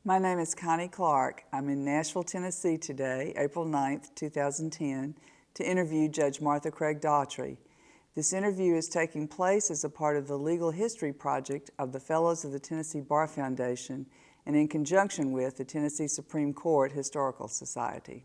My name is Connie Clark. I'm in Nashville, Tennessee today, April 9th, 2010, to interview Judge Martha Craig Daughtrey. This interview is taking place as a part of the Legal History Project of the Fellows of the Tennessee Bar Foundation and in conjunction with the Tennessee Supreme Court Historical Society.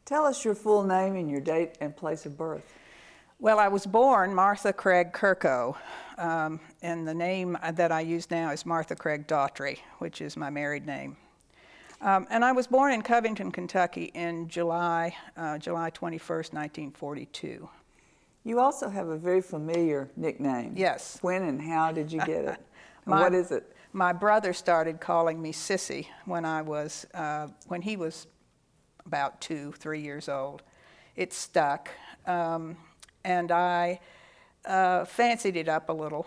Tell us your full name and your date and place of birth. Well, I was born Martha Craig Kirko, and the name that I use now is Martha Craig Daughtrey, which is my married name. And I was born in Covington, Kentucky in July 21st, 1942. You also have a very familiar nickname. Yes. When and how did you get it? And what is it? My brother started calling me Sissy when he was about 2-3 years old. It stuck, and I fancied it up a little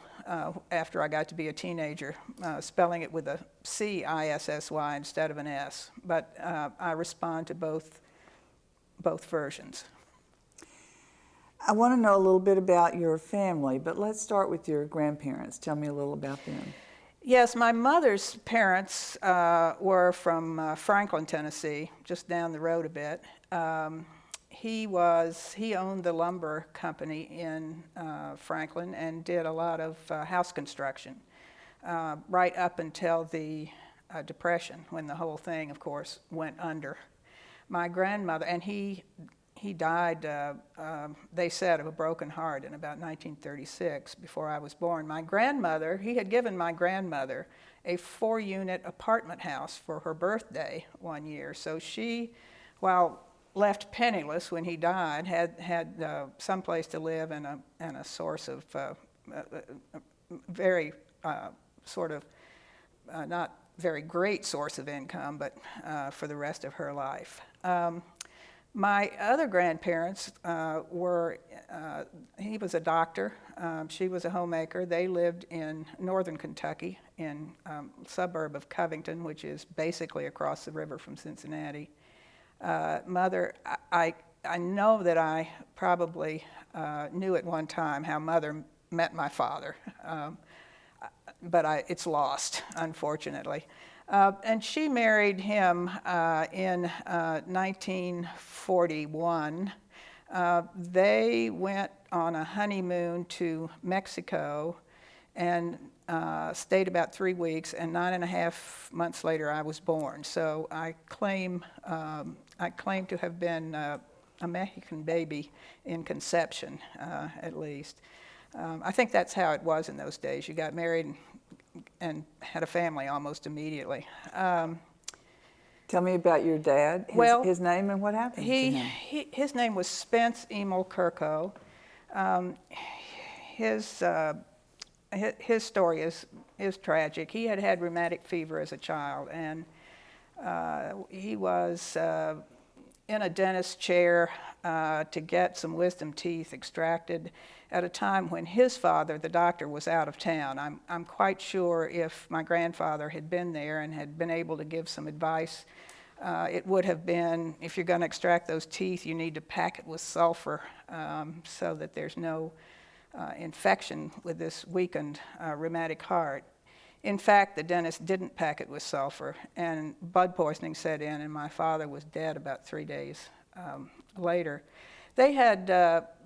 after I got to be a teenager, spelling it with a C-I-S-S-Y instead of an S. But I respond to both versions. I want to know a little bit about your family, but let's start with your grandparents. Tell me a little about them. Yes, my mother's parents were from Franklin, Tennessee, just down the road a bit. He owned the lumber company in Franklin and did a lot of house construction right up until the Depression, when the whole thing, of course, went under. My grandmother, and he died, they said, of a broken heart in about 1936, before I was born. He had given my grandmother a 4-unit apartment house for her birthday one year. So she, while left penniless when he died, had some place to live and a source of very sort of not very great source of income, but for the rest of her life. My other grandparents he was a doctor, she was a homemaker. They lived in northern Kentucky, in a suburb of Covington, which is basically across the river from Cincinnati. Mother, I know that I probably knew at one time how Mother met my father, but it's lost, unfortunately. And she married him in 1941. They went on a honeymoon to Mexico and stayed about 3 weeks, and 9.5 months later I was born. So I claim to have been a Mexican baby in conception, at least. I think that's how it was in those days. You got married and had a family almost immediately. Tell me about your dad, his name and what happened to him. His name was Spence Emil Kirko. His story is tragic. He had rheumatic fever as a child, and he was in a dentist's chair to get some wisdom teeth extracted at a time when his father, the doctor, was out of town. I'm quite sure if my grandfather had been there and had been able to give some advice, it would have been, if you're going to extract those teeth, you need to pack it with sulfur so that there's no infection with this weakened rheumatic heart. In fact, the dentist didn't pack it with sulfur, and blood poisoning set in, and my father was dead about 3 days later. They had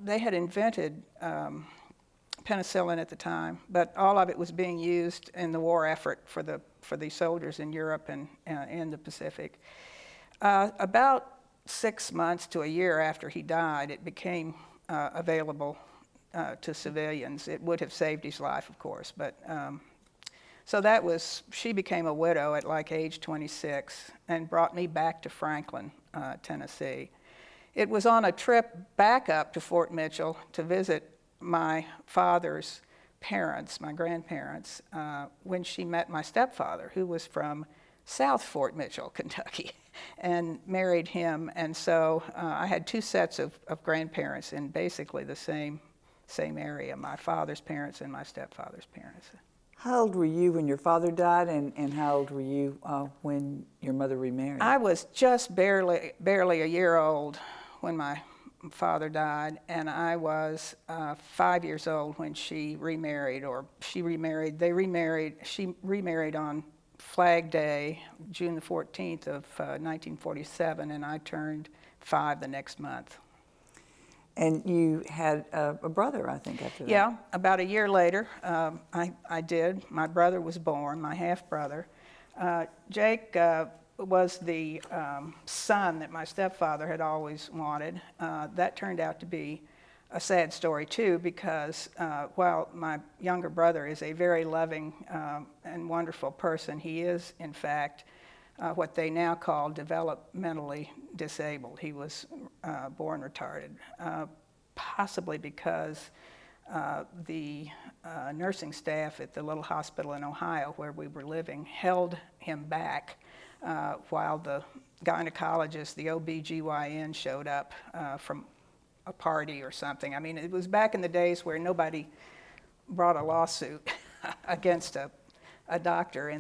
invented penicillin at the time, but all of it was being used in the war effort for the soldiers in Europe and in the Pacific. About 6 months to a year after he died, it became available to civilians. It would have saved his life, of course, but so she became a widow at like age 26 and brought me back to Franklin, Tennessee. It was on a trip back up to Fort Mitchell to visit my father's parents, my grandparents, when she met my stepfather, who was from South Fort Mitchell, Kentucky, and married him. And so I had 2 sets of grandparents in basically the same area, my father's parents and my stepfather's parents. How old were you when your father died, and how old were you when your mother remarried? I was just barely a year old when my father died, and I was 5 years old when she remarried, or she remarried. They remarried. She remarried on Flag Day, June the 14th of 1947, and I turned 5 the next month. And you had a brother, I think, after that. Yeah, about a year later, I did. My brother was born, my half-brother. Jake was the son that my stepfather had always wanted. That turned out to be a sad story too, because while my younger brother is a very loving and wonderful person, he is in fact what they now call developmentally disabled. He was born retarded, possibly because the nursing staff at the little hospital in Ohio where we were living held him back while the gynecologist, the OB/GYN, showed up from a party or something. I mean, it was back in the days where nobody brought a lawsuit against a doctor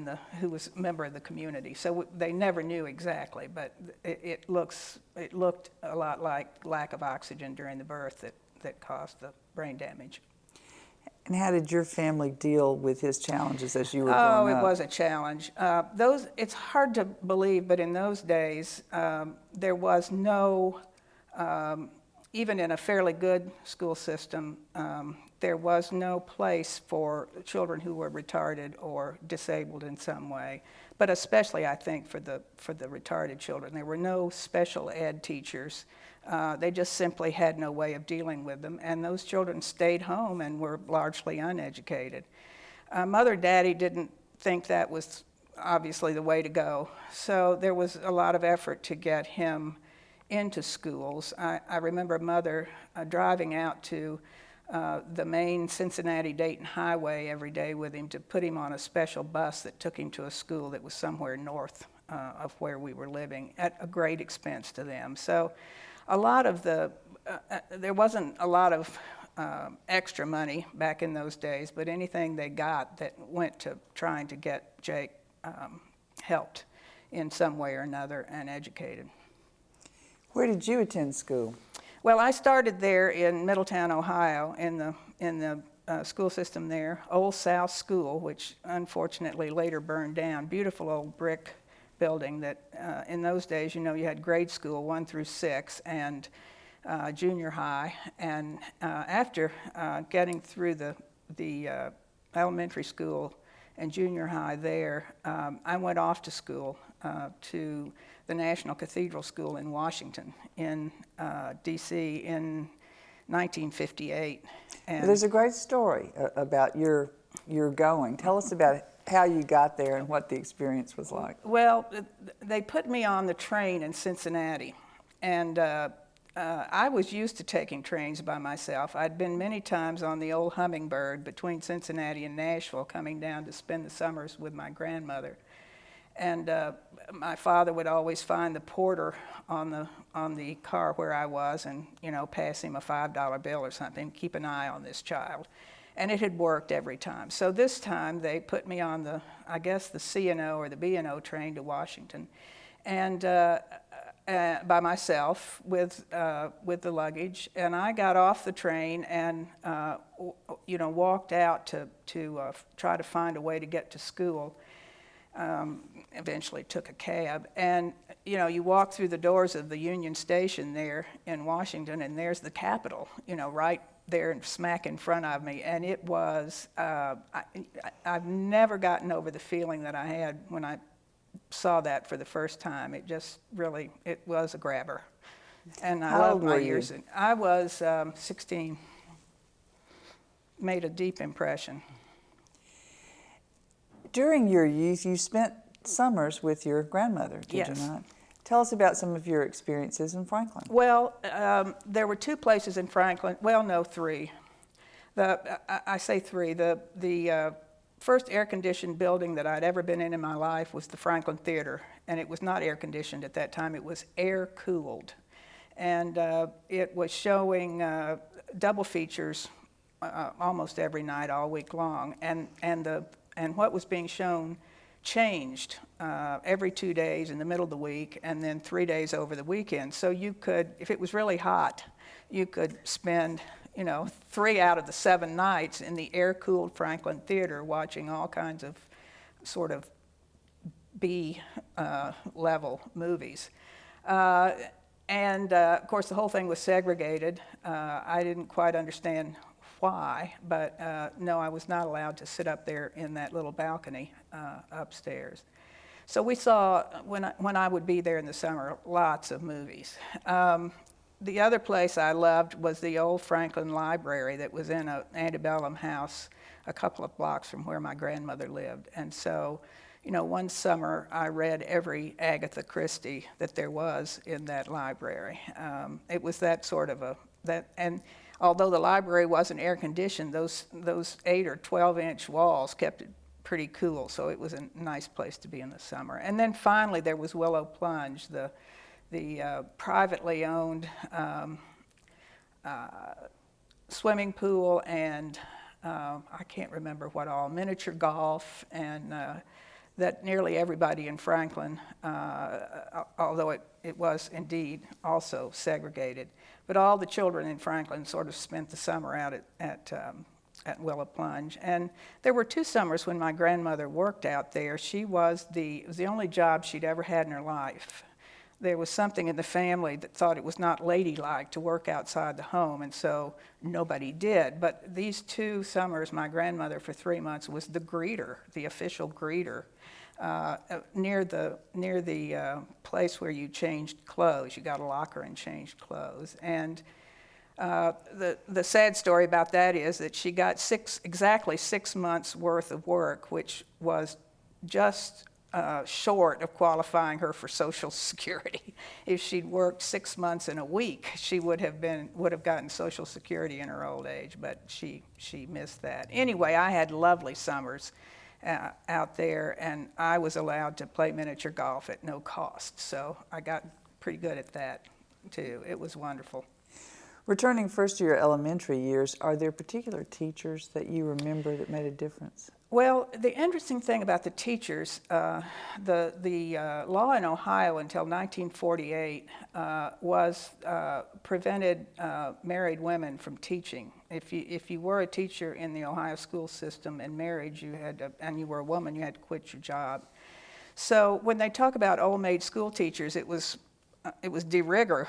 who was a member of the community. So they never knew exactly, but it looked a lot like lack of oxygen during the birth that caused the brain damage. And how did your family deal with his challenges as you were growing up? Oh, it was a challenge. It's hard to believe, but in those days, there was no, even in a fairly good school system, there was no place for children who were retarded or disabled in some way, but especially, I think, for the retarded children. There were no special ed teachers. They just simply had no way of dealing with them, and those children stayed home and were largely uneducated. Mother and Daddy didn't think that was obviously the way to go, so there was a lot of effort to get him into schools. I remember Mother driving out to the main Cincinnati-Dayton highway every day with him to put him on a special bus that took him to a school that was somewhere north of where we were living at a great expense to them. So a lot of there wasn't a lot of extra money back in those days, but anything they got that went to trying to get Jake helped in some way or another and educated. Where did you attend school? Well, I started there in Middletown, Ohio, in the school system there, Old South School, which unfortunately later burned down. Beautiful old brick building that in those days, you know, you had grade school 1 through 6 and junior high. And after getting through the elementary school and junior high there, I went off to school to the National Cathedral School in Washington, in D.C. in 1958. And there's a great story about your going. Tell us about how you got there and what the experience was like. Well, they put me on the train in Cincinnati, and I was used to taking trains by myself. I'd been many times on the old Hummingbird between Cincinnati and Nashville, coming down to spend the summers with my grandmother. And my father would always find the porter on the car where I was, and pass him a $5 bill or something. Keep an eye on this child, and it had worked every time. So this time they put me on the C&O or the B&O train to Washington, and by myself with the luggage. And I got off the train and walked out to try to find a way to get to school. Eventually took a cab, and you walk through the doors of the Union Station there in Washington, and there's the Capitol, right there and smack in front of me. And it was I've never gotten over the feeling that I had when I saw that for the first time. It was a grabber, and I loved my years. I was 16. Made a deep impression. During your youth, you spent summers with your grandmother, did you not? Tell us about some of your experiences in Franklin. Well, there were 2 places in Franklin. Well, no, 3. I say 3. The first air-conditioned building that I'd ever been in my life was the Franklin Theater, and it was not air-conditioned at that time. It was air-cooled, and it was showing double features almost every night, all week long, and what was being shown changed every 2 days in the middle of the week, and then 3 days over the weekend. So you could, if it was really hot, you could spend 3 out of the 7 nights in the air-cooled Franklin Theater watching all kinds of sort of B-level movies. Of course, the whole thing was segregated. I didn't quite understand why, but no, I was not allowed to sit up there in that little balcony upstairs. So we saw, when I would be there in the summer, lots of movies. The other place I loved was the old Franklin Library that was in an antebellum house a couple of blocks from where my grandmother lived. And so, one summer I read every Agatha Christie that there was in that library. It was that sort of and although the library wasn't air conditioned, those 8 or 12-inch walls kept it pretty cool, so it was a nice place to be in the summer. And then finally there was Willow Plunge, the privately owned swimming pool and I can't remember what all, miniature golf, and that nearly everybody in Franklin, although it was indeed also segregated, but all the children in Franklin sort of spent the summer out at Willow Plunge. And there were 2 summers when my grandmother worked out there. It was the only job she'd ever had in her life. There was something in the family that thought it was not ladylike to work outside the home, and so nobody did. But these 2 summers, my grandmother for 3 months was the greeter, the official greeter, near the place where you changed clothes. You got a locker and changed clothes. And the sad story about that is that she got exactly 6 months worth of work, which was just short of qualifying her for Social Security. If she'd worked 6 months in a week, she would have gotten Social Security in her old age, but she missed that. Anyway, I had lovely summers out there, and I was allowed to play miniature golf at no cost, so I got pretty good at that too. It was wonderful. Returning first to your elementary years, are there particular teachers that you remember that made a difference? Well, the interesting thing about the teachers, the law in Ohio until 1948 prevented married women from teaching. If you were a teacher in the Ohio school system and married, and you were a woman, you had to quit your job. So when they talk about old maid school teachers, it was de rigueur.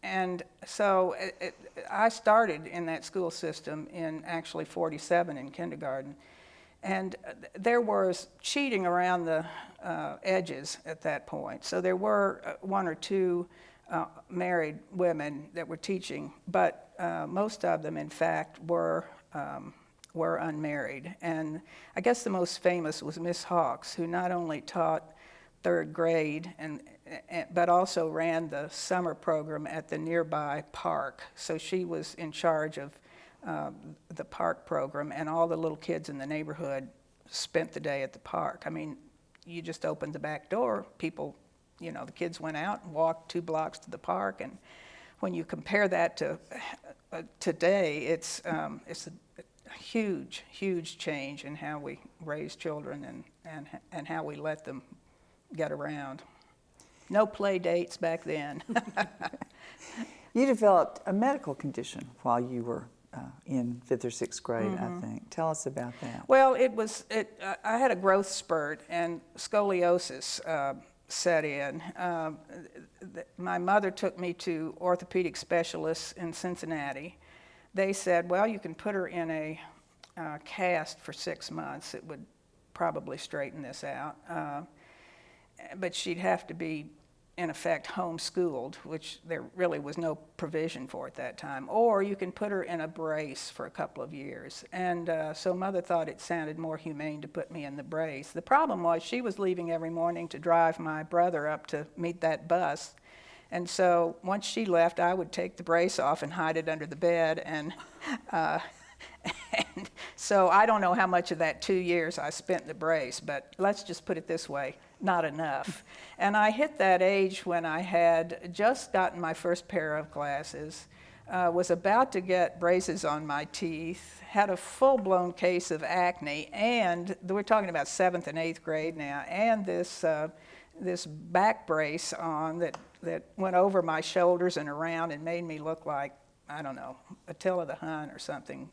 And so I started in that school system in actually 47 in kindergarten. And there was cheating around the edges at that point. So there were 1 or 2 married women that were teaching, but most of them, in fact, were unmarried. And I guess the most famous was Miss Hawks, who not only taught 3rd grade but also ran the summer program at the nearby park. So she was in charge of the park program, and all the little kids in the neighborhood spent the day at the park. I mean, you just opened the back door, people, the kids went out and walked 2 blocks to the park, and when you compare that to today, it's a huge, huge change in how we raise children and how we let them get around. No play dates back then. You developed a medical condition while you were in 5th or 6th grade, I think. Tell us about that. Well, I had a growth spurt, and scoliosis set in. My mother took me to orthopedic specialists in Cincinnati. They said, well, you can put her in a cast for 6 months. It would probably straighten this out. But she'd have to be, in effect, homeschooled, which there really was no provision for at that time. Or you can put her in a brace for a couple of years. And so Mother thought it sounded more humane to put me in the brace. The problem was she was leaving every morning to drive my brother up to meet that bus. And so once she left, I would take the brace off and hide it under the bed. And so I don't know how much of that 2 years I spent in the brace, but let's just put it this way, not enough. And I hit that age when I had just gotten my first pair of glasses. was about to get braces on my teeth, had a full-blown case of acne, and we're talking about 7th and 8th grade now, and this back brace on that went over my shoulders and around and made me look like, I don't know, Attila the Hun or something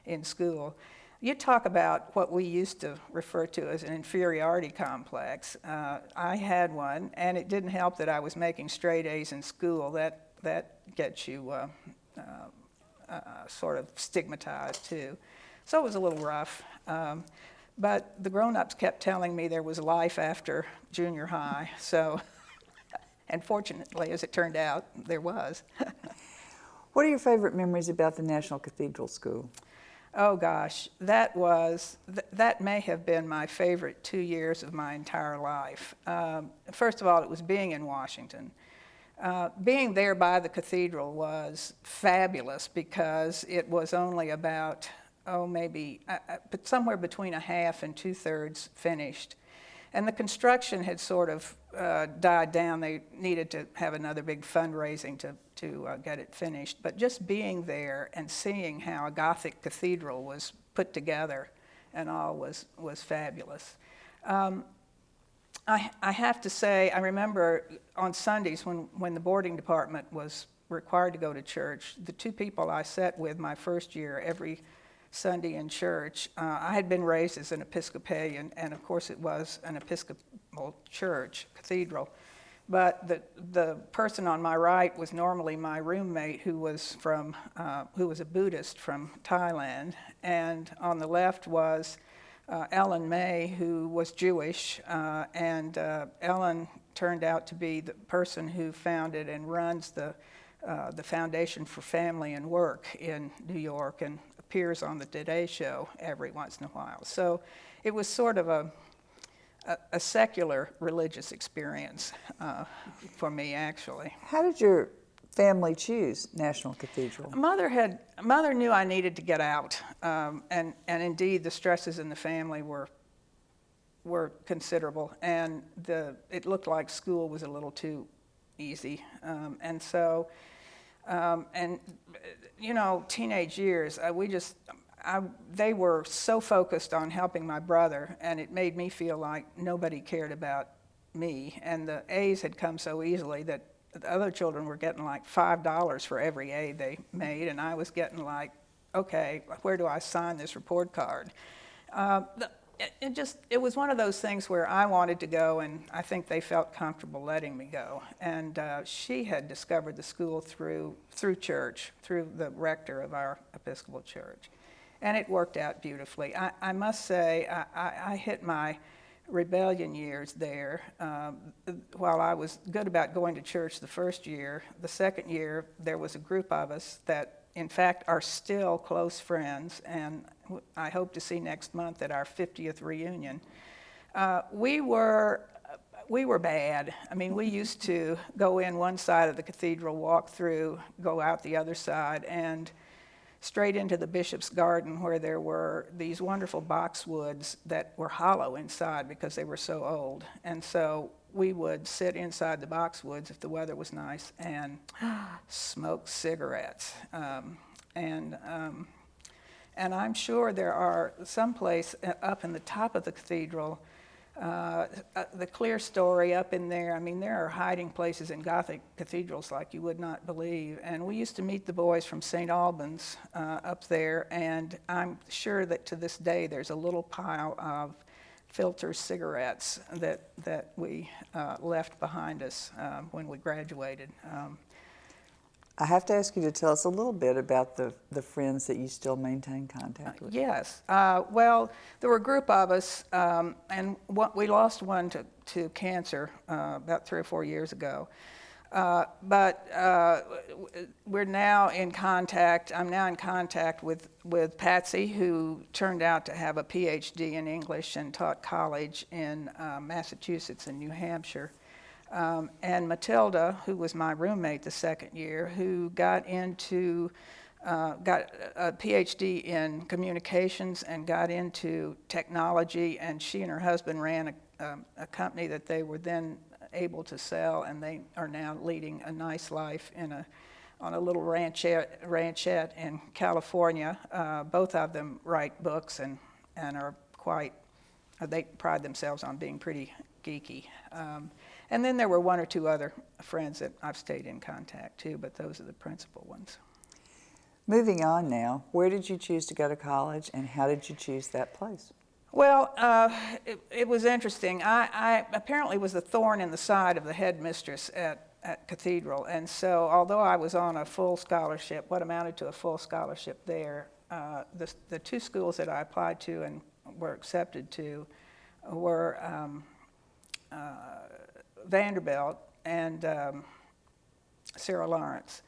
in school. You talk about what we used to refer to as an inferiority complex. I had one, and it didn't help that I was making straight A's in school. That gets you sort of stigmatized too. So it was a little rough. But the grown-ups kept telling me there was life after junior high. So, and fortunately, as it turned out, there was. What are your favorite memories about the National Cathedral School? Oh gosh, that may have been my favorite 2 years of my entire life. First of all, it was being in Washington. Being there by the cathedral was fabulous because it was only about, maybe somewhere between a half and 2/3 finished. And the construction had sort of died down. They needed to have another big fundraising to get it finished. But just being there and seeing how a Gothic cathedral was put together and all was fabulous. I have to say, I remember on Sundays when the boarding department was required to go to church, the two people I sat with my first year every Sunday in church, I had been raised as an Episcopalian, and of course it was an Episcopal church, cathedral. But the person on my right was normally my roommate, who was a Buddhist from Thailand, and on the left was Ellen May, who was Jewish, and Ellen turned out to be the person who founded and runs the Foundation for Family and Work in New York, and appears on the Today Show every once in a while. So it was sort of a secular religious experience for me, actually. How did your family choose National Cathedral? Mother knew I needed to get out, and indeed the stresses in the family were considerable, and it looked like school was a little too easy, and so. And you know, teenage years, they were so focused on helping my brother, and it made me feel like nobody cared about me. And the A's had come so easily that the other children were getting like $5 for every A they made, and I was getting like, okay, where do I sign this report card? It was one of those things where I wanted to go, and I think they felt comfortable letting me go. And she had discovered the school through church, through the rector of our Episcopal church. And it worked out beautifully. I must say, I hit my rebellion years there. While I was good about going to church the first year, the second year there was a group of us that in fact are still close friends, and I hope to see next month at our 50th reunion. We were bad. I mean, we used to go in one side of the cathedral, walk through, go out the other side, and straight into the bishop's garden, where there were these wonderful boxwoods that were hollow inside because they were so old. And so we would sit inside the boxwoods if the weather was nice and smoke cigarettes. And I'm sure there are someplace up in the top of the cathedral, the clear story up in there. I mean, there are hiding places in Gothic cathedrals like you would not believe. And we used to meet the boys from St. Albans up there, and I'm sure that to this day there's a little pile of filter cigarettes that we left behind us when we graduated. I have to ask you to tell us a little bit about the friends that you still maintain contact with. Yes. Well, there were a group of us, and we lost one to cancer about 3 or 4 years ago. But we're now in contact. I'm now in contact with Patsy, who turned out to have a PhD in English and taught college in Massachusetts and New Hampshire. And Matilda, who was my roommate the second year, who got a PhD in communications and got into technology, and she and her husband ran a company that they were then able to sell, and they are now leading a nice life in on a little ranchette in California. Both of them write books and are quite, they pride themselves on being pretty geeky. And then there were one or two other friends that I've stayed in contact too, but those are the principal ones. Moving on now, where did you choose to go to college and how did you choose that place? Well, it was interesting. I apparently was the thorn in the side of the headmistress at Cathedral, and so although I was on a full scholarship, what amounted to a full scholarship there, the two schools that I applied to and were accepted to were Vanderbilt and Sarah Lawrence.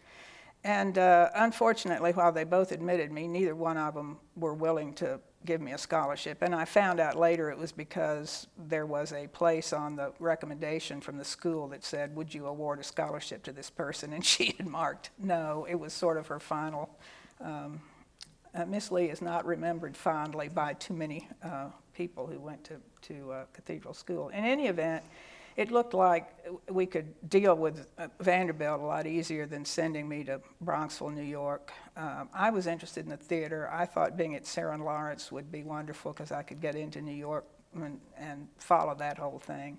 And unfortunately, while they both admitted me, neither one of them were willing to give me a scholarship. And I found out later it was because there was a place on the recommendation from the school that said, would you award a scholarship to this person? And she had marked no. It was sort of her final. Miss Lee is not remembered fondly by too many people who went to Cathedral School. In any event, it looked like we could deal with Vanderbilt a lot easier than sending me to Bronxville, New York. I was interested in the theater. I thought being at Sarah Lawrence would be wonderful because I could get into New York and follow that whole thing.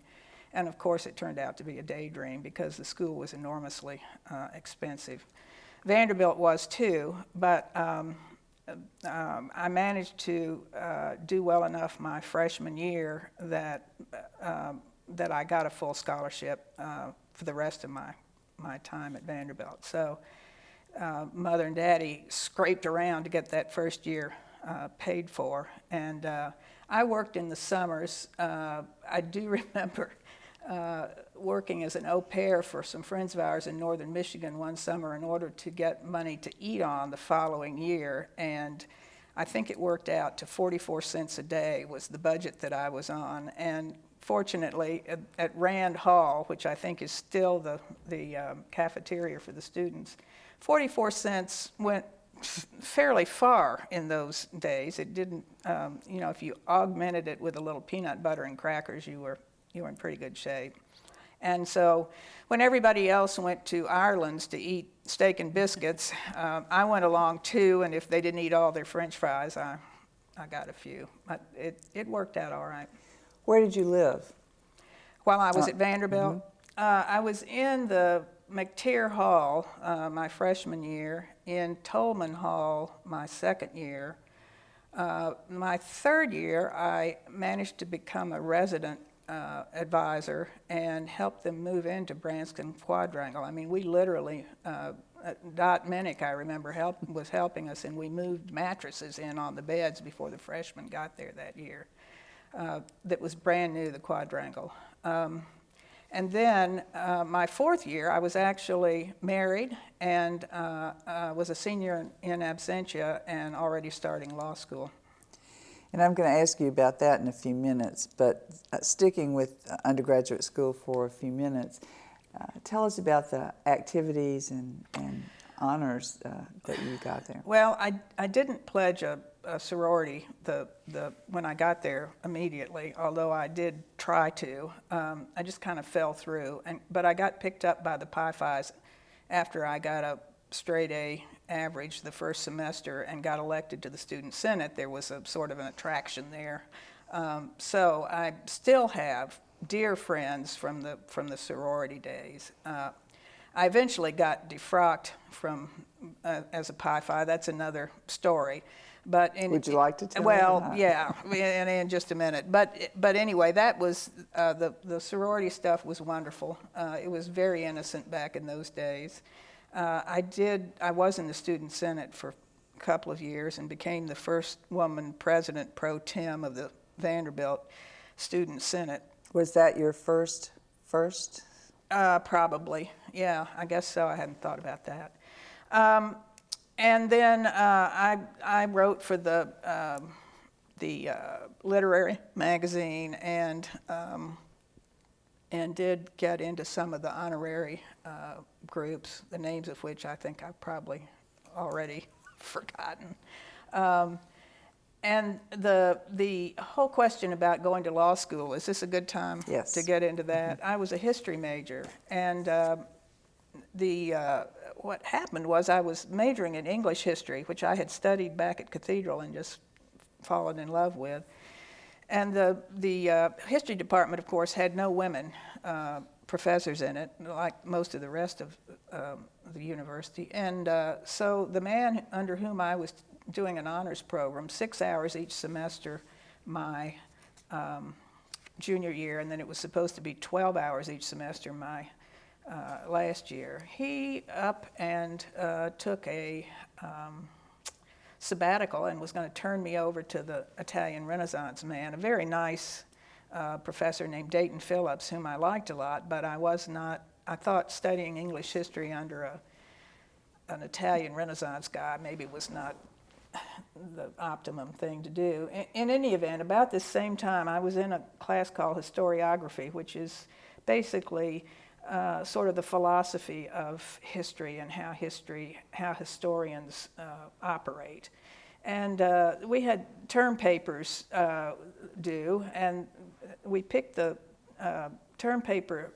And of course, it turned out to be a daydream because the school was enormously expensive. Vanderbilt was too, but I managed to do well enough my freshman year that I got a full scholarship for the rest of my time at Vanderbilt. So Mother and Daddy scraped around to get that first year paid for. And I worked in the summers. I do remember working as an au pair for some friends of ours in northern Michigan one summer in order to get money to eat on the following year. And I think it worked out to 44 cents a day was the budget that I was on. And fortunately, at Rand Hall, which I think is still the cafeteria for the students, 44 cents went fairly far in those days. It didn't, if you augmented it with a little peanut butter and crackers, you were in pretty good shape. And so when everybody else went to Ireland's to eat steak and biscuits, I went along too, and if they didn't eat all their French fries, I got a few. But it worked out all right. Where did you live? While I was at Vanderbilt, I was in the McTeer Hall my freshman year, in Tolman Hall my second year. My third year, I managed to become a resident advisor and help them move into Branscombe Quadrangle. I mean, we literally, Dot Minnick, I remember, was helping us, and we moved mattresses in on the beds before the freshmen got there that year. That was brand new, the Quadrangle. And then my fourth year, I was actually married and was a senior in absentia and already starting law school. And I'm going to ask you about that in a few minutes, but sticking with undergraduate school for a few minutes, tell us about the activities and honors that you got there. Well, I didn't pledge a sorority when I got there immediately, although I did try to. I just kind of fell through, but I got picked up by the Pi Phis after I got a straight A average the first semester and got elected to the Student Senate. There was a sort of an attraction there. So I still have dear friends from the sorority days. I eventually got defrocked as a Pi Phi. That's another story. But would you like to tell? Well, yeah, in just a minute. But anyway, that was the sorority stuff was wonderful. It was very innocent back in those days. I was in the Student Senate for a couple of years and became the first woman president pro tem of the Vanderbilt Student Senate. Was that your first? Probably, yeah. I guess so. I hadn't thought about that. And then I wrote for the literary magazine and did get into some of the honorary groups, the names of which I think I've probably already forgotten. And the whole question about going to law school, is this a good time to get into that? I was a history major, and what happened was I was majoring in English history, which I had studied back at Cathedral and just fallen in love with. And the history department, of course, had no women professors in it, like most of the rest of the university. And so the man under whom I was doing an honors program, 6 hours each semester my junior year, and then it was supposed to be 12 hours each semester my last year, he up and took a sabbatical and was going to turn me over to the Italian Renaissance man, a very nice professor named Dayton Phillips, whom I liked a lot, but I thought studying English history under an Italian Renaissance guy maybe was not the optimum thing to do. In any event, about this same time, I was in a class called historiography, which is basically sort of the philosophy of history and how historians operate. And we had term papers due, and we picked the term paper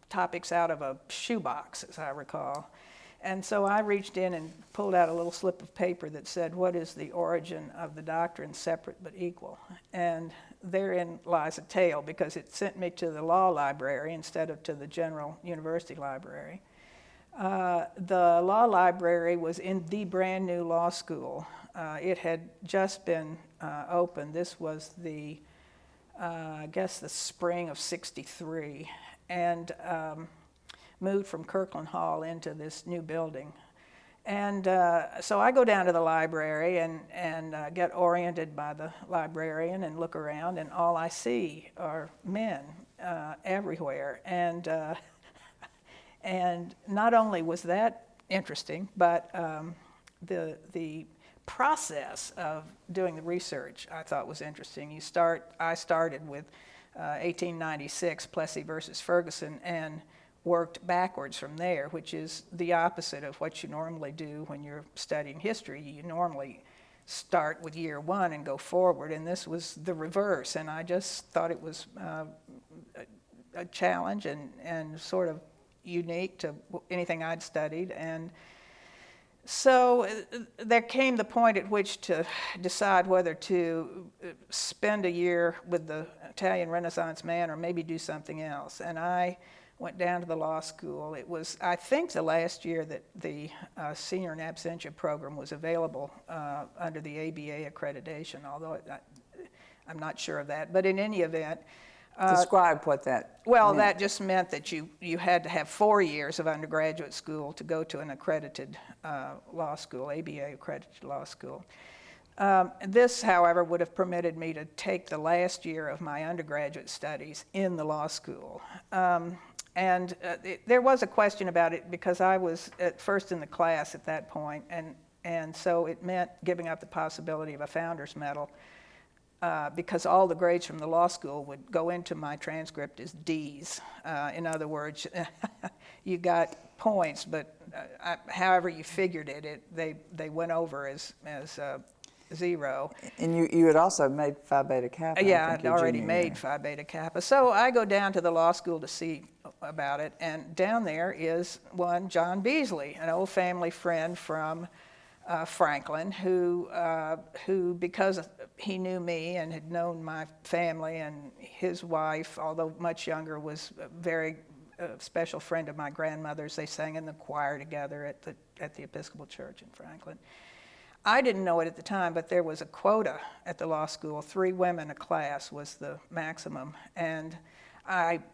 topics out of a shoebox, as I recall. And so I reached in and pulled out a little slip of paper that said, "What is the origin of the doctrine separate but equal?" And therein lies a tale, because it sent me to the law library instead of to the general university library. The law library was in the brand new law school. It had just been opened. This was I guess the spring of '63, and moved from Kirkland Hall into this new building. And so I go down to the library and get oriented by the librarian and look around, and all I see are men everywhere. And not only was that interesting, but the process of doing the research I thought was interesting. I started with 1896, Plessy versus Ferguson, and worked backwards from there, which is the opposite of what you normally do when you're studying history. You normally start with year one and go forward, and this was the reverse, and I just thought it was a challenge and sort of unique to anything I'd studied. And so there came the point at which to decide whether to spend a year with the Italian Renaissance man or maybe do something else. And I went down to the law school. It was, I think, the last year that the senior in absentia program was available under the ABA accreditation, although I'm not sure of that. But in any event, describe what that well, meant. that just meant that you had to have 4 years of undergraduate school to go to an accredited law school, ABA accredited law school. This, however, would have permitted me to take the last year of my undergraduate studies in the law school. There was a question about it because I was at first in the class at that point, and so it meant giving up the possibility of a Founder's Medal because all the grades from the law school would go into my transcript as D's. In other words, you got points, but however you figured it, they went over as zero. And you had also made Phi Beta Kappa. Yeah, I'd already made Phi Beta Kappa. So I go down to the law school to see about it, and down there is one John Beasley, an old family friend from Franklin, who because he knew me and had known my family, and his wife, although much younger, was a very special friend of my grandmother's. They sang in the choir together at the Episcopal Church in Franklin. I didn't know it at the time, but there was a quota at the law school. 3 women a class was the maximum. And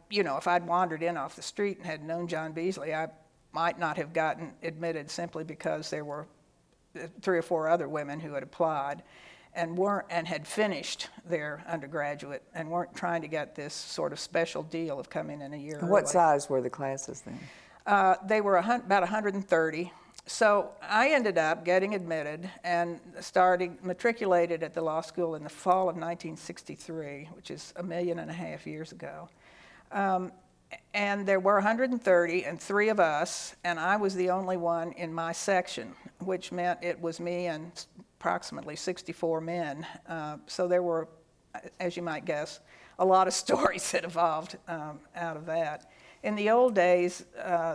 if I'd wandered in off the street and had known John Beasley, I might not have gotten admitted simply because there were 3 or 4 other women who had applied and had finished their undergraduate and weren't trying to get this sort of special deal of coming in a year early. What size were the classes then? They were about 130. So I ended up getting admitted and matriculated at the law school in the fall of 1963, which is 1.5 million years ago. And there were 130 and 3 of us, and I was the only one in my section, which meant it was me and approximately 64 men. So there were, as you might guess, a lot of stories that evolved out of that. In the old days,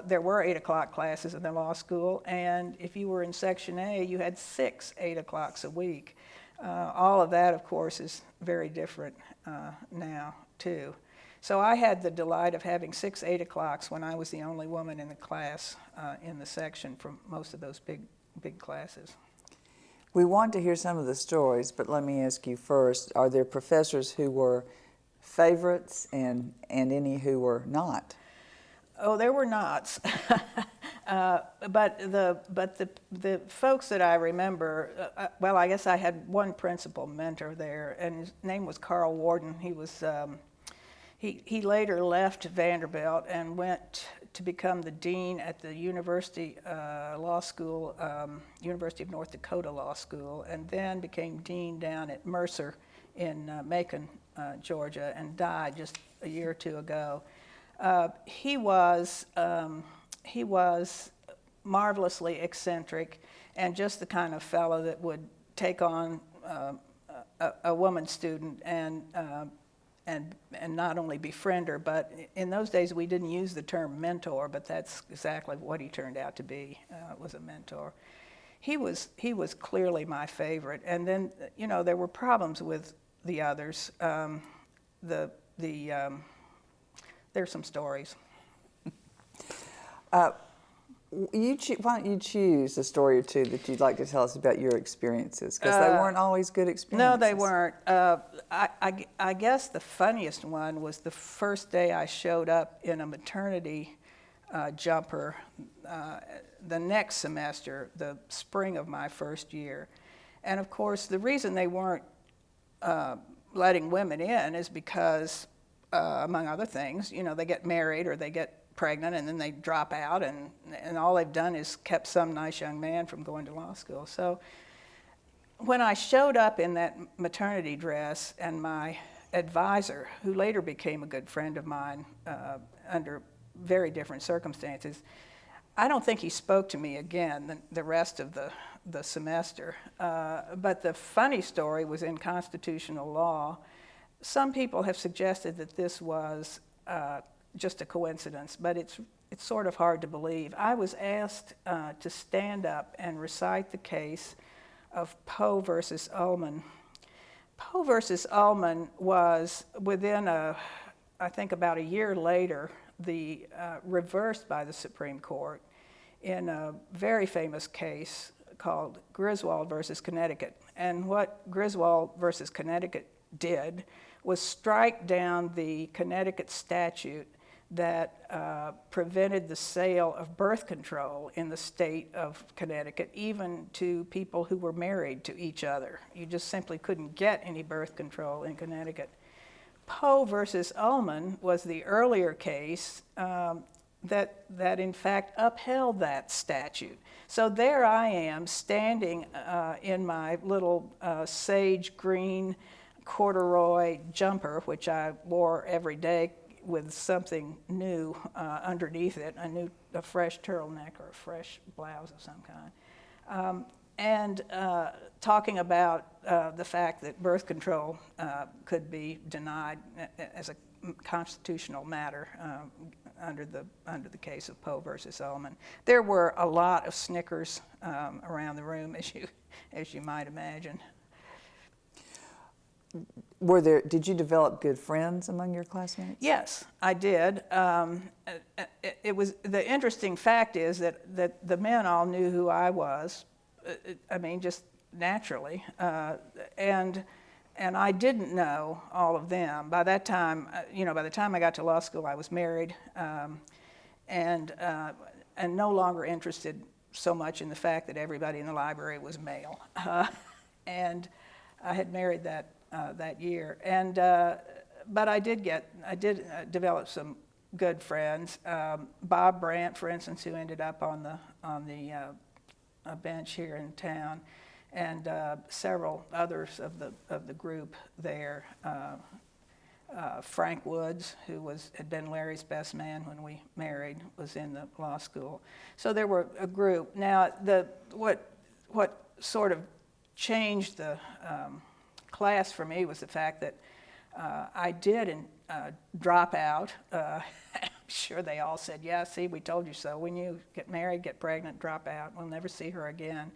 there were 8 o'clock classes in the law school, and if you were in Section A, you had 6 8 o'clocks a week. All of that, of course, is very different now, too. So I had the delight of having 6 8 o'clocks when I was the only woman in the class in the section for most of those big classes. We want to hear some of the stories, but let me ask you first, are there professors who were favorites and any who were not? Oh, there were nots. But the folks that I remember, well, I guess I had one principal mentor there, and his name was Carl Warden. He was he later left Vanderbilt and went to become the dean at the University Law School, University of North Dakota Law School, and then became dean down at Mercer in Macon, Georgia, and died just a year or two ago. He was marvelously eccentric and just the kind of fellow that would take on a woman student and not only befriend her, but in those days we didn't use the term mentor, but that's exactly what he turned out to be, was a mentor. He was clearly my favorite, and then there were problems with the others. There's some stories. Why don't you choose a story or two that you'd like to tell us about your experiences? Because they weren't always good experiences. No, they weren't. I guess the funniest one was the first day I showed up in a maternity jumper the next semester, the spring of my first year. And of course, the reason they weren't letting women in is because, among other things, they get married or they get pregnant and then they drop out, and all they've done is kept some nice young man from going to law school. So when I showed up in that maternity dress, and my advisor, who later became a good friend of mine under very different circumstances, I don't think he spoke to me again the rest of the semester. But the funny story was in constitutional law. Some people have suggested that this was just a coincidence, but it's sort of hard to believe. I was asked to stand up and recite the case of Poe versus Ullman. Poe versus Ullman was within I think about a year later, reversed by the Supreme Court in a very famous case called Griswold versus Connecticut. And what Griswold versus Connecticut did was strike down the Connecticut statute that prevented the sale of birth control in the state of Connecticut, even to people who were married to each other. You just simply couldn't get any birth control in Connecticut. Poe versus Ullman was the earlier case that in fact upheld that statute. So there I am standing in my little sage green corduroy jumper, which I wore every day with something new underneath it, a fresh turtleneck or a fresh blouse of some kind, and talking about the fact that birth control could be denied as a constitutional matter under the case of Poe versus Ullman. There were a lot of snickers around the room, as you might imagine. Did you develop good friends among your classmates? Yes, I did. It was, the interesting fact is that the men all knew who I was. I mean, just naturally, and I didn't know all of them. By that time, by the time I got to law school, I was married, and no longer interested so much in the fact that everybody in the library was male, and I had married that year, and but I did develop some good friends. Bob Brandt, for instance, who ended up on the bench here in town, and several others of the group there. Frank Woods, who had been Larry's best man when we married, was in the law school. So there were a group. Now, what sort of changed the class for me was the fact that I did drop out sure they all said, yeah, see, we told you so. When you get married, get pregnant, drop out, we'll never see her again.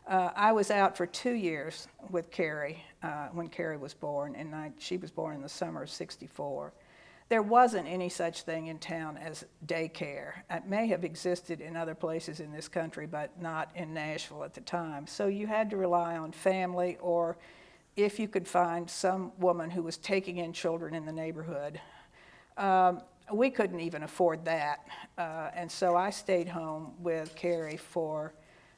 I was out for 2 years with Carrie when Carrie was born, and she was born in the summer of '64. There wasn't any such thing in town as daycare. It may have existed in other places in this country, but not in Nashville at the time. So you had to rely on family, or if you could find some woman who was taking in children in the neighborhood. We couldn't even afford that. And so I stayed home with Carrie for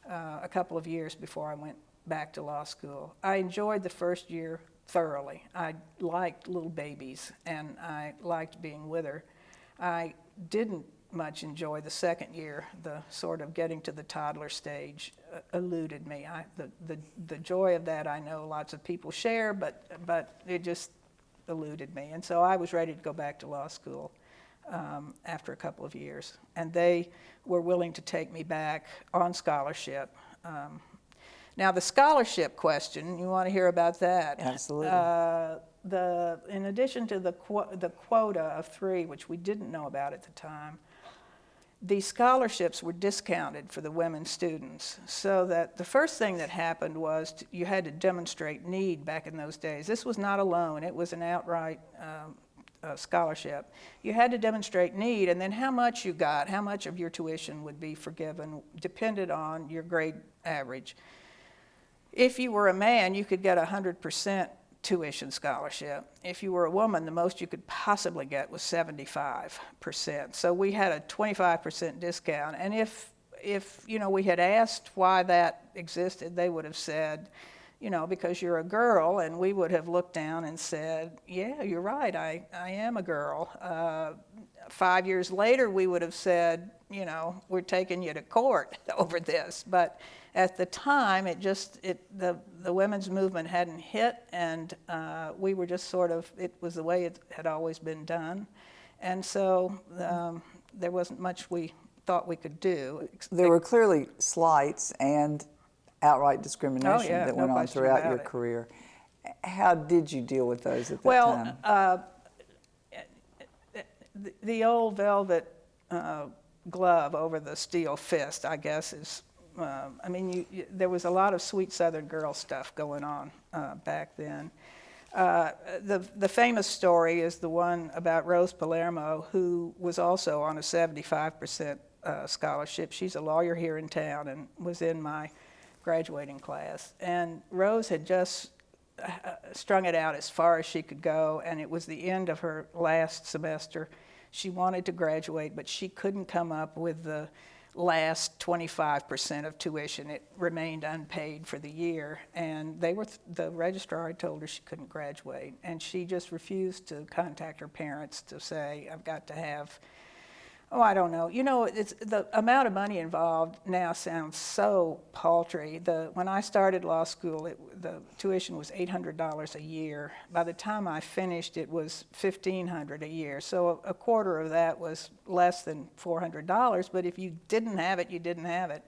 a couple of years before I went back to law school. I enjoyed the first year thoroughly. I liked little babies, and I liked being with her. I didn't much enjoy the second year. The sort of getting to the toddler stage eluded me. The joy of that I know lots of people share, but it just eluded me. And so I was ready to go back to law school after a couple of years. And they were willing to take me back on scholarship. Now, the scholarship question, you want to hear about that? Absolutely. In addition to the quota of 3, which we didn't know about at the time, the scholarships were discounted for the women students. So that the first thing that happened was you had to demonstrate need back in those days. This was not a loan, it was an outright scholarship. You had to demonstrate need, and then how much you got, how much of your tuition would be forgiven, depended on your grade average. If you were a man, you could get 100% tuition scholarship. If you were a woman, the most you could possibly get was 75%. So we had a 25% discount. And if we had asked why that existed, they would have said, because you're a girl, and we would have looked down and said, yeah, you're right, I am a girl. 5 years later, we would have said, we're taking you to court over this. But at the time, the women's movement hadn't hit, and we were just it was the way it had always been done. And so there wasn't much we thought we could do. There were clearly slights and outright discrimination that went on throughout your career. How did you deal with those at that time? The old velvet glove over the steel fist, I guess, is, there was a lot of sweet Southern girl stuff going on back then. The famous story is the one about Rose Palermo, who was also on a 75% scholarship. She's a lawyer here in town and was in my graduating class. And Rose had just strung it out as far as she could go, and it was the end of her last semester. She wanted to graduate, but she couldn't come up with the last 25% of tuition. It remained unpaid for the year, and the registrar had told her she couldn't graduate, and she just refused to contact her parents to say, I've got to have, I don't know. It's the amount of money involved now sounds so paltry. When I started law school, the tuition was $800 a year. By the time I finished, it was $1,500 a year. So a quarter of that was less than $400, but if you didn't have it, you didn't have it.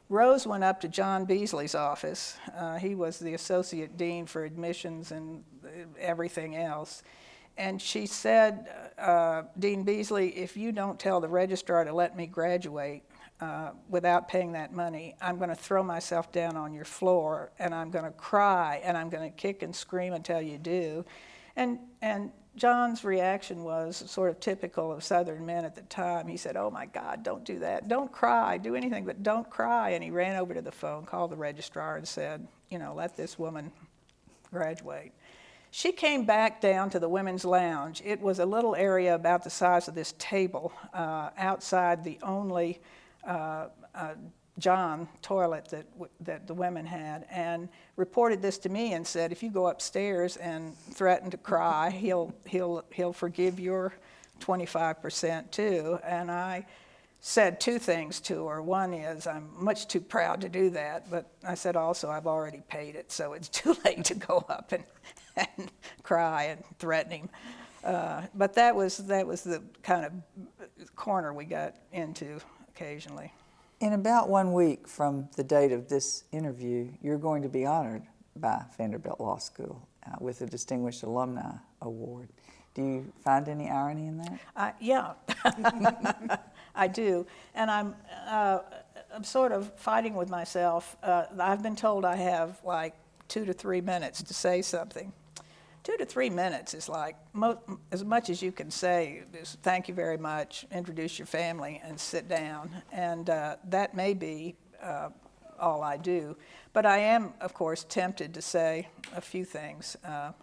Rose went up to John Beasley's office. He was the associate dean for admissions and everything else. And she said, Dean Beasley, if you don't tell the registrar to let me graduate without paying that money, I'm going to throw myself down on your floor, and I'm going to cry, and I'm going to kick and scream until you do. And John's reaction was sort of typical of Southern men at the time. He said, oh my God, don't do that. Don't cry. Do anything, but don't cry. And he ran over to the phone, called the registrar, and said, let this woman graduate. She came back down to the women's lounge. It was a little area about the size of this table outside the only John toilet that the women had, and reported this to me and said, if you go upstairs and threaten to cry, he'll forgive your 25% too. And I said 2 things to her. One is, I'm much too proud to do that, but I said also, I've already paid it, so it's too late to go up and cry and threaten him. But that was the kind of corner we got into occasionally. In about 1 week from the date of this interview, you're going to be honored by Vanderbilt Law School with the Distinguished Alumni Award. Do you find any irony in that? Yeah, I do, and I'm sort of fighting with myself. I've been told I have like 2 to 3 minutes to say something. 2 to 3 minutes is like as much as you can say is thank you very much, introduce your family, and sit down. And that may be all I do. But I am, of course, tempted to say a few things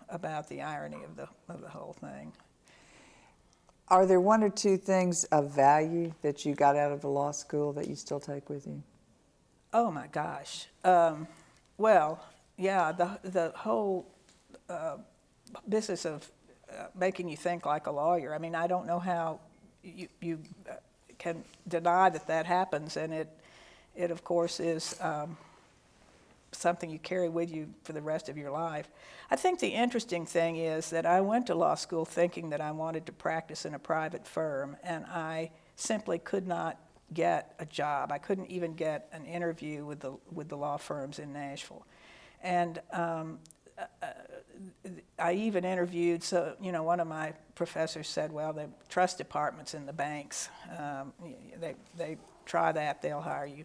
about the irony of the whole thing. Are there 1 or 2 things of value that you got out of the law school that you still take with you? Oh my gosh. Well, yeah, the whole business of making you think like a lawyer. I mean, I don't know how you can deny that happens, and it of course is something you carry with you for the rest of your life. I think the interesting thing is that I went to law school thinking that I wanted to practice in a private firm, and I simply could not get a job. I couldn't even get an interview with the law firms in Nashville. And I even interviewed, so, you know, one of my professors said, well, the trust departments in the banks, they try that, they'll hire you.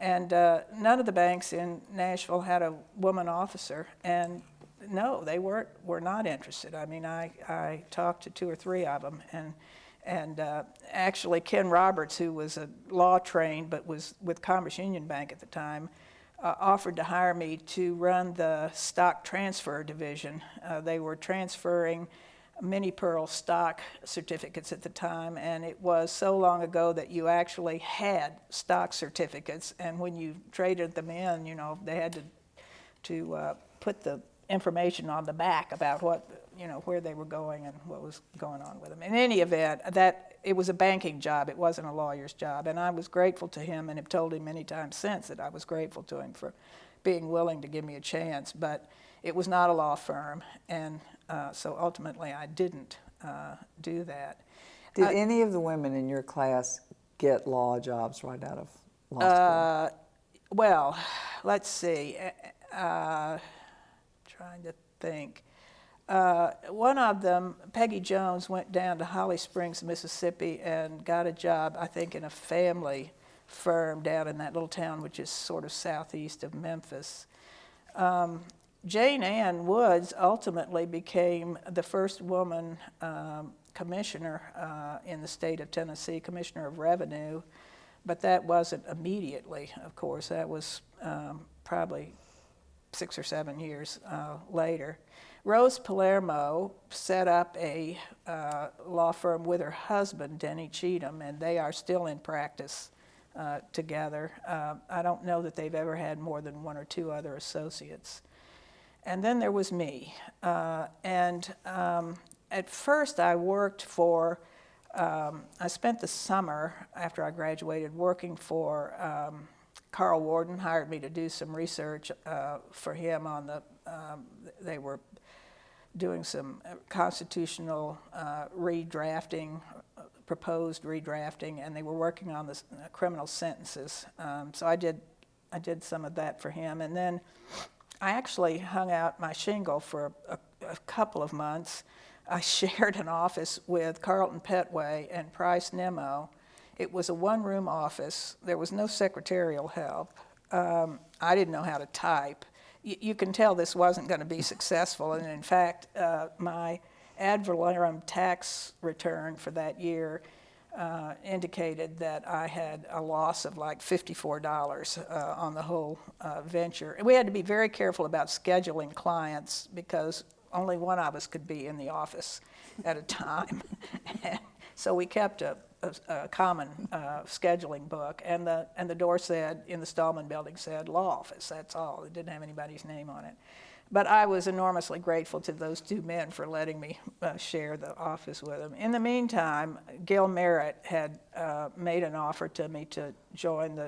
And none of the banks in Nashville had a woman officer, and no, they were not interested. I mean, I talked to 2 or 3 of them, and actually Ken Roberts, who was a law trained but was with Commerce Union Bank at the time, offered to hire me to run the stock transfer division. They were transferring mini pearl stock certificates at the time, and it was so long ago that you actually had stock certificates, and when you traded them in, you know, they had to put the information on the back about what, you know, where they were going and what was going on with them. In any event, it was a banking job. It wasn't a lawyer's job, and I was grateful to him and have told him many times since that I was grateful to him for being willing to give me a chance, but it was not a law firm, and so ultimately I didn't do that. Did any of the women in your class get law jobs right out of law school? Well, let's see. Trying to think. One of them, Peggy Jones, went down to Holly Springs, Mississippi, and got a job, I think, in a family firm down in that little town, which is sort of southeast of Memphis. Jane Ann Woods ultimately became the first woman commissioner in the state of Tennessee, commissioner of revenue, but that wasn't immediately, of course. That was probably 6 or 7 years later. Rose Palermo set up a law firm with her husband, Denny Cheatham, and they are still in practice together. I don't know that they've ever had more than 1 or 2 other associates. And then there was me. At first I worked for, I spent the summer after I graduated working for Carl Warden, hired me to do some research for him on they were doing some constitutional redrafting, proposed redrafting, and they were working on the criminal sentences. So I did some of that for him, and then I actually hung out my shingle for a couple of months. I shared an office with Carlton Petway and Price Nemo. It was a 1-room office. There was no secretarial help. I didn't know how to type. You can tell this wasn't going to be successful, and in fact, my ad valorem tax return for that year indicated that I had a loss of like $54 on the whole venture. And we had to be very careful about scheduling clients because only one of us could be in the office at a time. So we kept a common scheduling book, and the door said, in the Stallman building, said law office, that's all. It didn't have anybody's name on it. But I was enormously grateful to those 2 men for letting me share the office with them. In the meantime, Gil Merritt had made an offer to me to join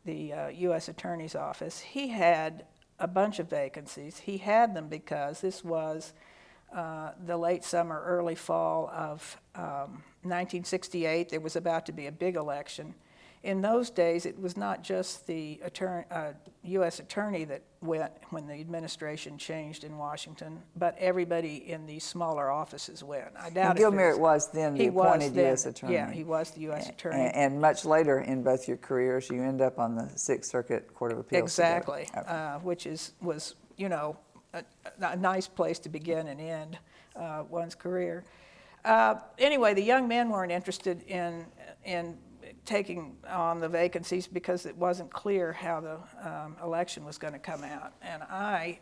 the U.S. Attorney's Office. He had a bunch of vacancies. He had them because this was the late summer, early fall of 1968. There was about to be a big election in those days, it was not just the U.S. attorney that went when the administration changed in Washington, but everybody in these smaller offices went. I doubt And Gil Merritt was then the appointed U.S. attorney. Yeah, he was the U.S. attorney. And much later in both your careers, you end up on the Sixth Circuit Court of Appeals. Exactly, Okay. which was, you know, a nice place to begin and end one's career. Anyway, the young men weren't interested in taking on the vacancies because it wasn't clear how the election was going to come out. And I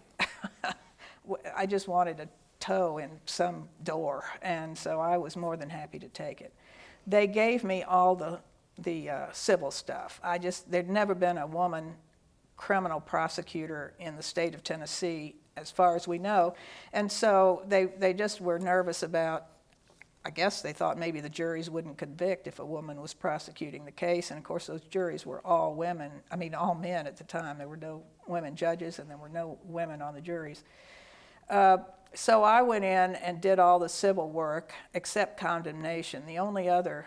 just wanted a toe in some door, and so I was more than happy to take it. They gave me all the civil stuff. There'd never been a woman criminal prosecutor in the state of Tennessee, as far as we know, and so they just were nervous about, I guess they thought maybe the juries wouldn't convict if a woman was prosecuting the case, and of course those juries were all women, all men at the time. There were no women judges and there were no women on the juries. So I went in and did all the civil work except condemnation. The only other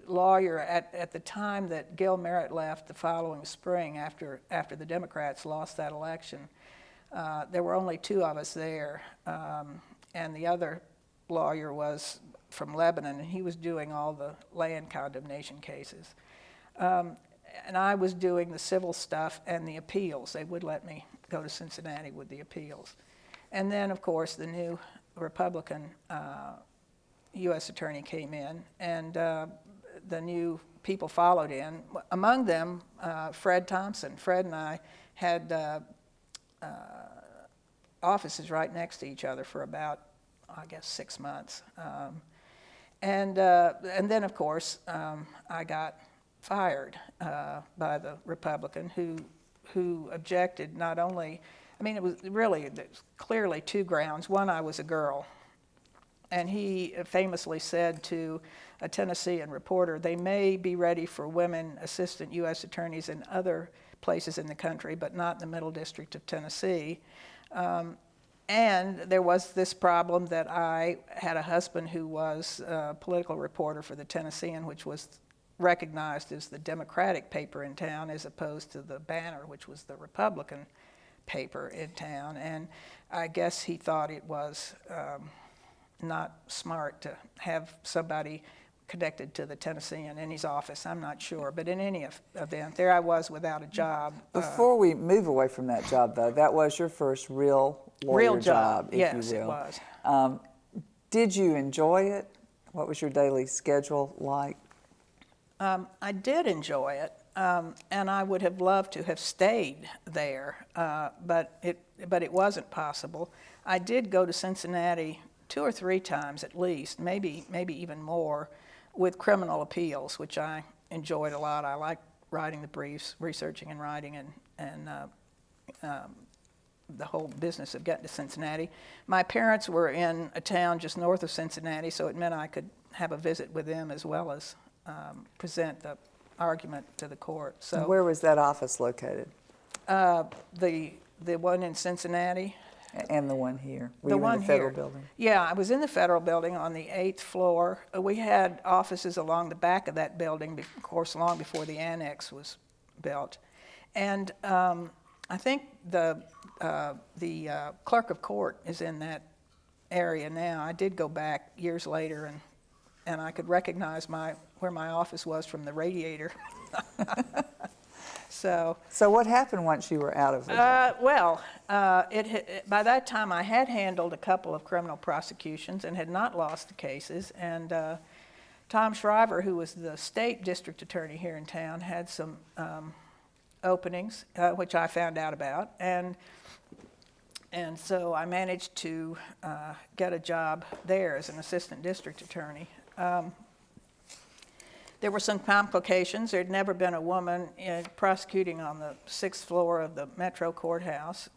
lawyer at the time that Gil Merritt left the following spring after the Democrats lost that election, there were only two of us there. And the other lawyer was from Lebanon, and he was doing all the land condemnation cases. And I was doing the civil stuff and the appeals. They would let me go to Cincinnati with the appeals. And then, of course, the new Republican U.S. attorney came in, and the new people followed in. Among them, Fred Thompson. Fred and I had offices right next to each other for about, I guess, 6 months. And then, of course, I got fired by the Republican who objected not only, it was really clearly two grounds. One, I was a girl. And he famously said to a Tennessean reporter, they may be ready for women assistant U.S. attorneys in other places in the country, but not in the Middle District of Tennessee. And there was this problem that I had a husband who was a political reporter for the Tennessean, which was recognized as the Democratic paper in town as opposed to the Banner, which was the Republican paper in town. And I guess he thought it was not smart to have somebody connected to the Tennessean in his office. I'm not sure. But in any event, there I was without a job. Before we move away from that job, though, that was your first real lawyer job, if yes, you will. Yes, it was. Did you enjoy it? What was your daily schedule like? I did enjoy it, and I would have loved to have stayed there, but it wasn't possible. I did go to Cincinnati 2 or 3 times at least, maybe even more, with criminal appeals, which I enjoyed a lot. I liked writing the briefs, researching and writing, and the whole business of getting to Cincinnati. My parents were in a town just north of Cincinnati, so it meant I could have a visit with them as well as present the argument to the court. So and where was that office located? The one in Cincinnati. And the one here? Were you in the federal building? Yeah, I was in the federal building on the 8th floor. We had offices along the back of that building, of course, long before the annex was built. And I think the clerk of court is in that area now. I did go back years later, and I could recognize where my office was from the radiator. So what happened once you were out of the job? By that time I had handled a couple of criminal prosecutions and had not lost the cases. And Tom Shriver, who was the state district attorney here in town, had some openings, which I found out about. And so I managed to get a job there as an assistant district attorney. There were some complications. There had never been a woman prosecuting on the 6th floor of the Metro Courthouse.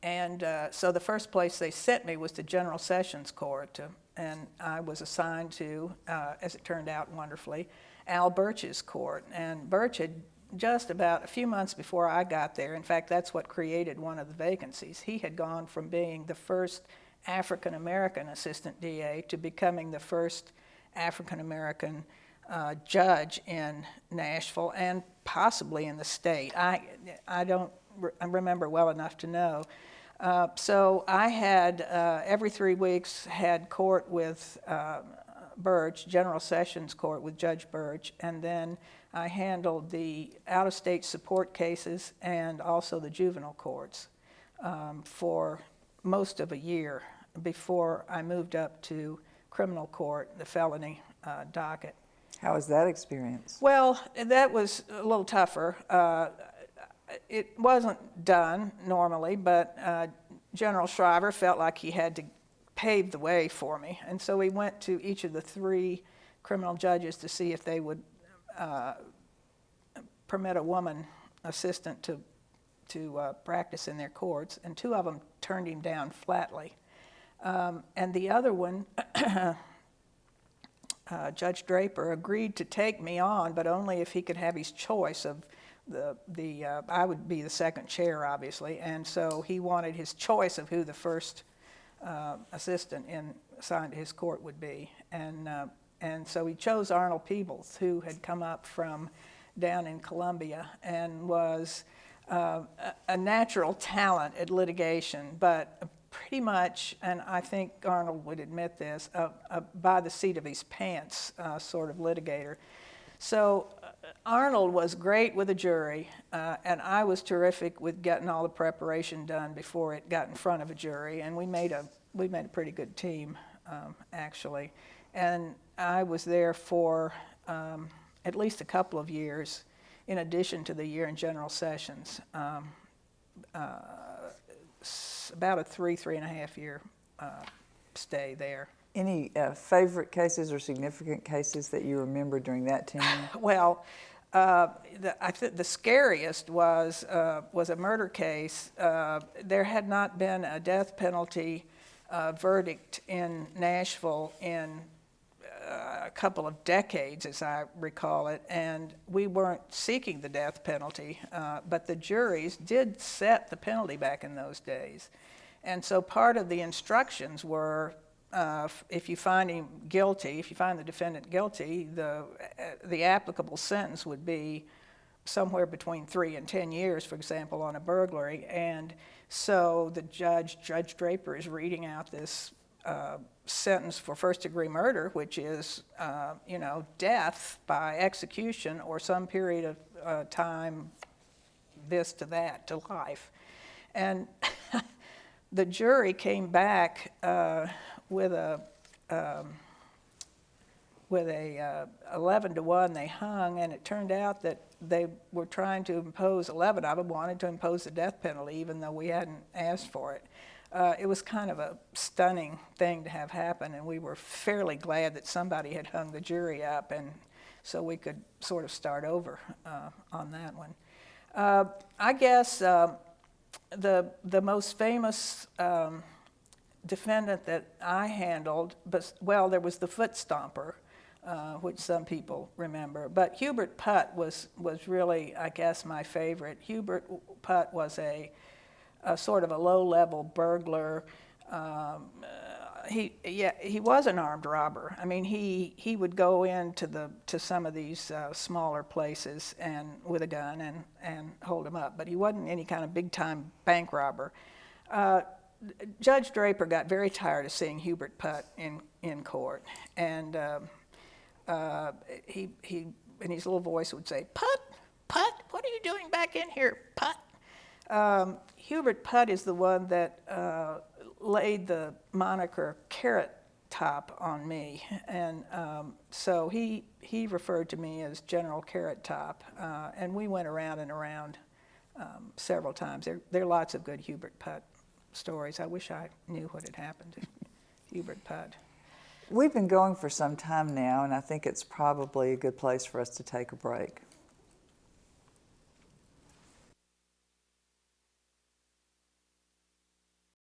So the first place they sent me was to General Sessions Court, and I was assigned to, as it turned out wonderfully, Al Birch's court. And Birch had just about a few months before I got there, in fact, that's what created one of the vacancies. He had gone from being the first African-American assistant DA to becoming the first African-American judge in Nashville and possibly in the state. I don't remember well enough to know. So I had, every 3 weeks, had court with Birch, General Sessions Court with Judge Birch, and then I handled the out-of-state support cases and also the juvenile courts for most of a year before I moved up to criminal court, the felony docket. How was that experience? Well, that was a little tougher. It wasn't done normally, but General Shriver felt like he had to pave the way for me. And so we went to each of the 3 criminal judges to see if they would permit a woman assistant to practice in their courts, and 2 of them turned him down flatly. And the other one, Judge Draper, agreed to take me on, but only if he could have his choice of I would be the second chair, obviously, and so he wanted his choice of who the first assistant assigned to his court would be. And so he chose Arnold Peebles, who had come up from down in Columbia and was a natural talent at litigation, but pretty much, and I think Arnold would admit this, by the seat of his pants sort of litigator. So Arnold was great with a jury, and I was terrific with getting all the preparation done before it got in front of a jury, and we made a pretty good team, actually. And I was there for at least a couple of years, in addition to the year in General Sessions. About a 3.5 year stay there. Any favorite cases or significant cases that you remember during that tenure? Well, I think the scariest was a murder case. There had not been a death penalty verdict in Nashville in a couple of decades, as I recall it, and we weren't seeking the death penalty, but the juries did set the penalty back in those days. And so part of the instructions were, if you find him guilty, if you find the defendant guilty, the applicable sentence would be somewhere between 3 and 10 years, for example, on a burglary. And so the Judge Draper, is reading out this sentence for first-degree murder, which is, death by execution or some period of time, this to that, to life. And the jury came back with a 11-1 they hung, and it turned out that they were trying to impose, 11 of them wanted to impose the death penalty, even though we hadn't asked for it. It was kind of a stunning thing to have happen, and we were fairly glad that somebody had hung the jury up, and so we could sort of start over on that one. I guess the most famous defendant that I handled, there was the foot stomper, which some people remember. But Hubert Putt was really, I guess, my favorite. Hubert Putt was a sort of a low-level burglar. He was an armed robber. I mean, he would go into some of these smaller places and with a gun and hold them up. But he wasn't any kind of big-time bank robber. Judge Draper got very tired of seeing Hubert Putt in court, and he in his little voice would say, "Putt, what are you doing back in here, Putt?" Hubert Putt is the one that laid the moniker Carrot Top on me, and so he referred to me as General Carrot Top, and we went around and around several times. There are lots of good Hubert Putt stories. I wish I knew what had happened to Hubert Putt. We've been going for some time now, and I think it's probably a good place for us to take a break.